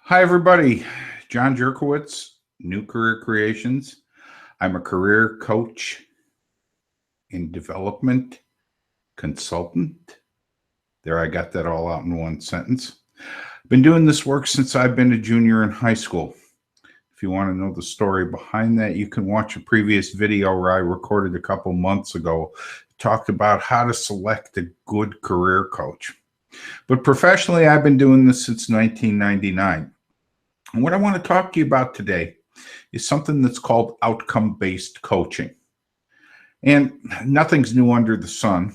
Hi, everybody. John Jerkowitz, New Career Creations. I'm a career coach and development consultant. There, I got that all out in one sentence. Been doing this work since I've been a junior in high school. If you want to know the story behind that, you can watch a previous video where I recorded a couple months ago. Talked about how to select a good career coach. But professionally, I've been doing this since 1999. And what I want to talk to you about today is something that's called outcome-based coaching. And nothing's new under the sun.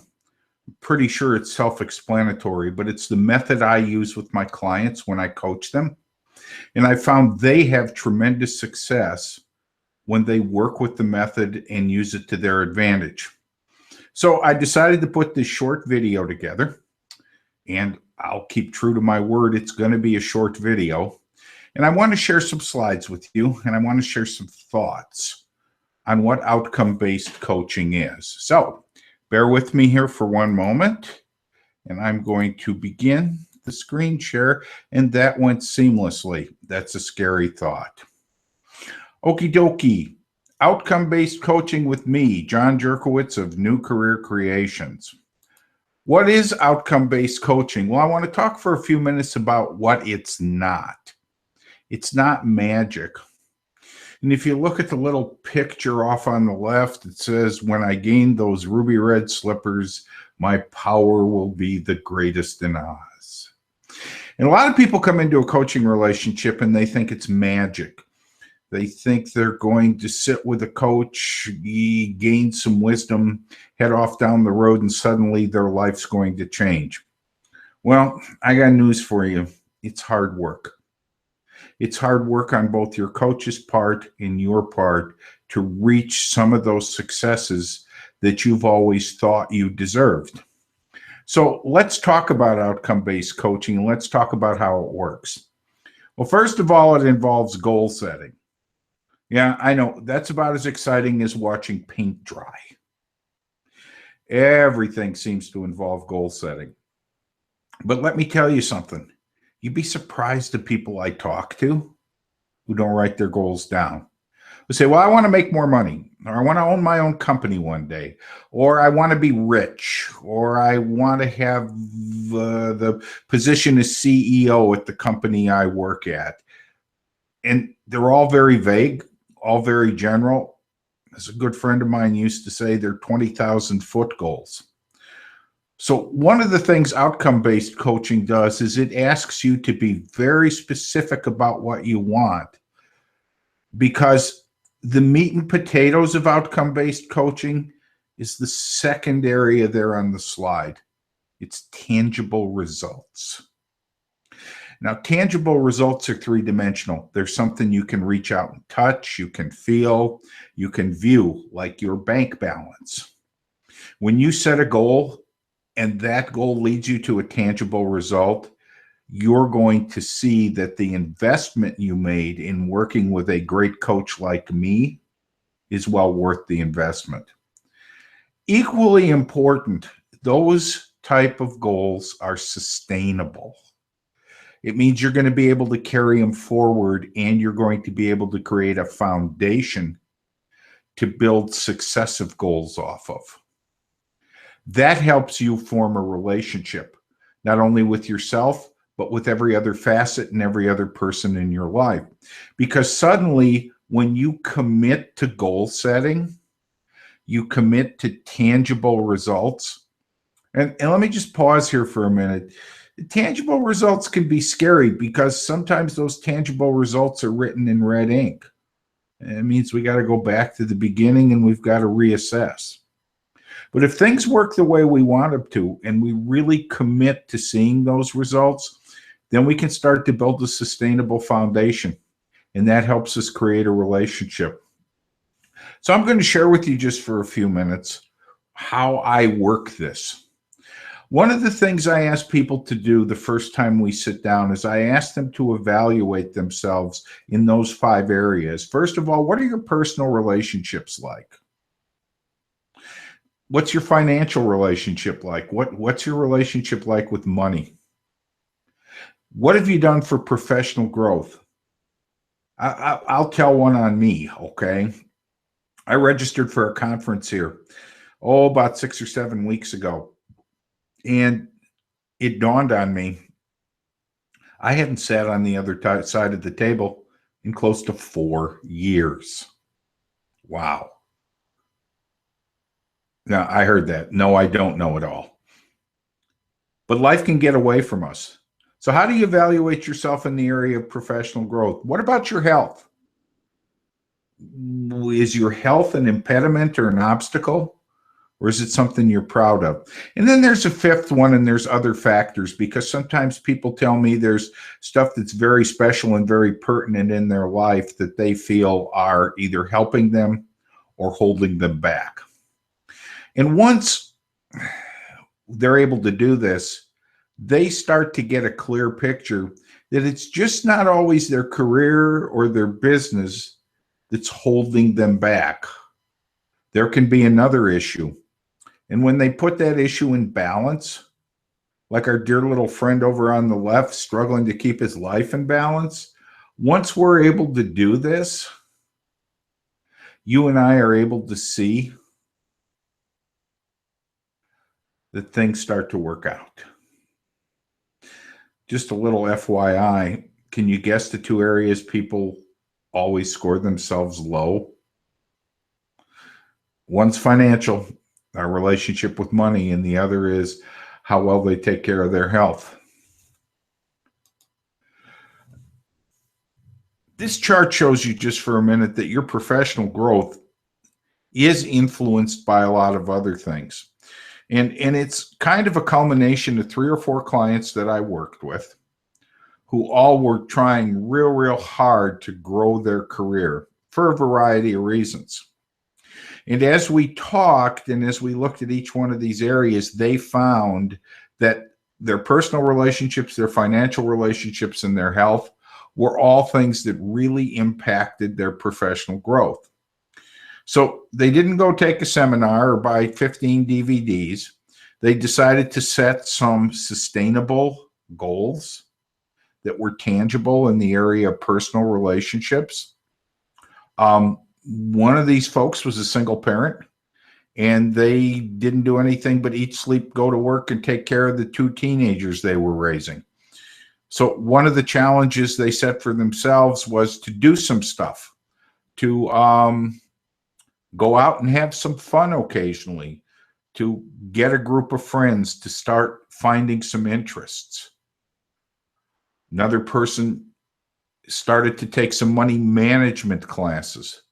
I'm pretty sure it's self-explanatory, but it's the method I use with my clients when I coach them. And I found they have tremendous success when they work with the method and use it to their advantage. So I decided to put this short video together, and I'll keep true to my word. It's going to be a short video. And I want to share some slides with you, and I want to share some thoughts on what outcome-based coaching is. So bear with me here for one moment, and I'm going to begin the screen share, and that went seamlessly. That's a scary thought. Okie dokie. Outcome-based coaching with me, John Jerkowitz of New Career Creations. What is outcome-based coaching? Well, I want to talk for a few minutes about what it's not. It's not magic. And if you look at the little picture off on the left, it says, when I gain those ruby red slippers, my power will be the greatest in Oz. And a lot of people come into a coaching relationship and they think it's magic. They think they're going to sit with a coach, gain some wisdom, head off down the road, and suddenly their life's going to change. Well, I got news for you. It's hard work. It's hard work on both your coach's part and your part to reach some of those successes that you've always thought you deserved. So let's talk about outcome-based coaching, and let's talk about how it works. Well, first of all, it involves goal setting. Yeah, I know, that's about as exciting as watching paint dry. Everything seems to involve goal setting. But let me tell you something. You'd be surprised the people I talk to who don't write their goals down. They say, well, I want to make more money, or I want to own my own company one day, or I want to be rich, or I want to have the position as CEO at the company I work at. And they're all very vague, all very general. As a good friend of mine used to say, they're 20,000-foot goals. So one of the things outcome-based coaching does is it asks you to be very specific about what you want, because the meat and potatoes of outcome-based coaching is the second area there on the slide. It's tangible results. Now, tangible results are three-dimensional. There's something you can reach out and touch, you can feel, you can view, like your bank balance. When you set a goal, and that goal leads you to a tangible result, you're going to see that the investment you made in working with a great coach like me is well worth the investment. Equally important, those type of goals are sustainable. It means you're going to be able to carry them forward, and you're going to be able to create a foundation to build successive goals off of. That helps you form a relationship, not only with yourself, but with every other facet and every other person in your life. Because suddenly, when you commit to goal setting, you commit to tangible results. And let me just pause here for a minute. Tangible results can be scary because sometimes those tangible results are written in red ink. It means we got to go back to the beginning and we've got to reassess. But if things work the way we want them to, and we really commit to seeing those results, then we can start to build a sustainable foundation. And that helps us create a relationship. So I'm going to share with you just for a few minutes how I work this. One of the things I ask people to do the first time we sit down is I ask them to evaluate themselves in those 5 areas. First of all, what are your personal relationships like? What's your financial relationship like? What's your relationship like with money? What have you done for professional growth? I'll tell one on me, okay? I registered for a conference here, about 6 or 7 weeks ago. And it dawned on me, I hadn't sat on the other side of the table in close to 4 years. Wow. Now, I heard that. No, I don't know it all. But life can get away from us. So how do you evaluate yourself in the area of professional growth? What about your health? Is your health an impediment or an obstacle? Or is it something you're proud of? And then there's a fifth one, and there's other factors, because sometimes people tell me there's stuff that's very special and very pertinent in their life that they feel are either helping them or holding them back. And once they're able to do this, they start to get a clear picture that it's just not always their career or their business that's holding them back. There can be another issue. And when they put that issue in balance, like our dear little friend over on the left struggling to keep his life in balance, once we're able to do this, you and I are able to see that things start to work out. Just a little FYI, can you guess the two areas people always score themselves low? One's financial, our relationship with money, and the other is how well they take care of their health. This chart shows you just for a minute that your professional growth is influenced by a lot of other things. And it's kind of a culmination of 3 or 4 clients that I worked with who all were trying real hard to grow their career for a variety of reasons. And as we talked and as we looked at each one of these areas, they found that their personal relationships, their financial relationships, and their health were all things that really impacted their professional growth. So they didn't go take a seminar or buy 15 DVDs. They decided to set some sustainable goals that were tangible in the area of personal relationships. One of these folks was a single parent, and they didn't do anything but eat, sleep, go to work, and take care of the 2 teenagers they were raising. So one of the challenges they set for themselves was to do some stuff, to go out and have some fun occasionally, to get a group of friends, to start finding some interests. Another person started to take some money management classes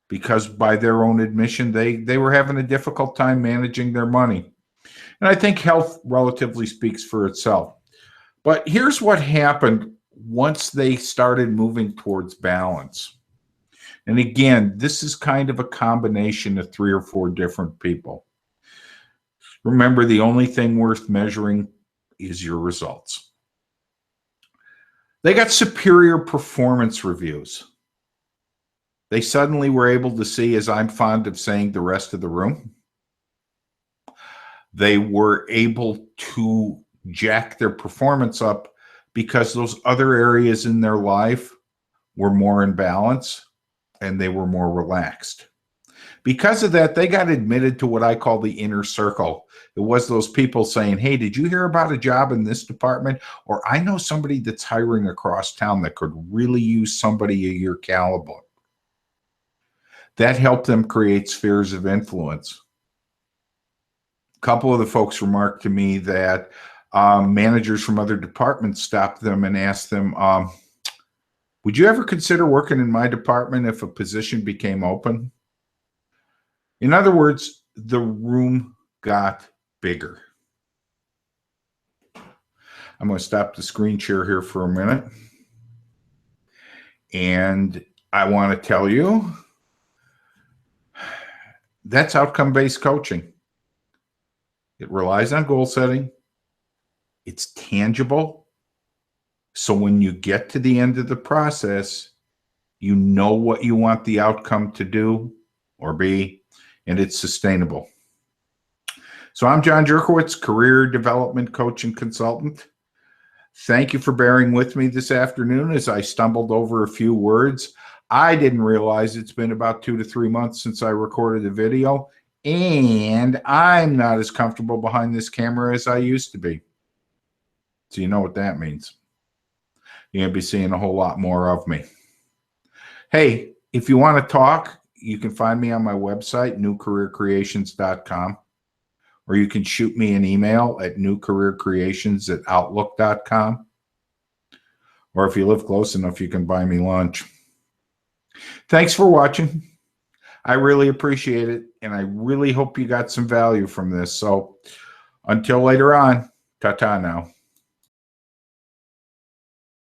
because by their own admission, they were having a difficult time managing their money. And I think health relatively speaks for itself. But here's what happened once they started moving towards balance. And again, this is kind of a combination of 3 or 4 different people. Remember, the only thing worth measuring is your results. They got superior performance reviews. They suddenly were able to see, as I'm fond of saying, the rest of the room. They were able to jack their performance up because those other areas in their life were more in balance and they were more relaxed. Because of that, they got admitted to what I call the inner circle. It was those people saying, hey, did you hear about a job in this department? Or I know somebody that's hiring across town that could really use somebody of your caliber. That helped them create spheres of influence. A couple of the folks remarked to me that managers from other departments stopped them and asked them, would you ever consider working in my department if a position became open? In other words, the room got bigger. I'm going to stop the screen share here for a minute. And I want to tell you, that's outcome-based coaching. It relies on goal setting. It's tangible. So when you get to the end of the process, you know what you want the outcome to do or be, and it's sustainable. So I'm John Jerkowitz, career development coach and consultant. Thank you for bearing with me this afternoon as I stumbled over a few words. I didn't realize it's been about 2 to 3 months since I recorded a video, and I'm not as comfortable behind this camera as I used to be. So you know what that means. You're going to be seeing a whole lot more of me. Hey, if you want to talk, you can find me on my website, newcareercreations.com, or you can shoot me an email at newcareercreations@outlook.com. Or if you live close enough, you can buy me lunch. Thanks for watching. I really appreciate it, and I really hope you got some value from this. So until later on, ta-ta now.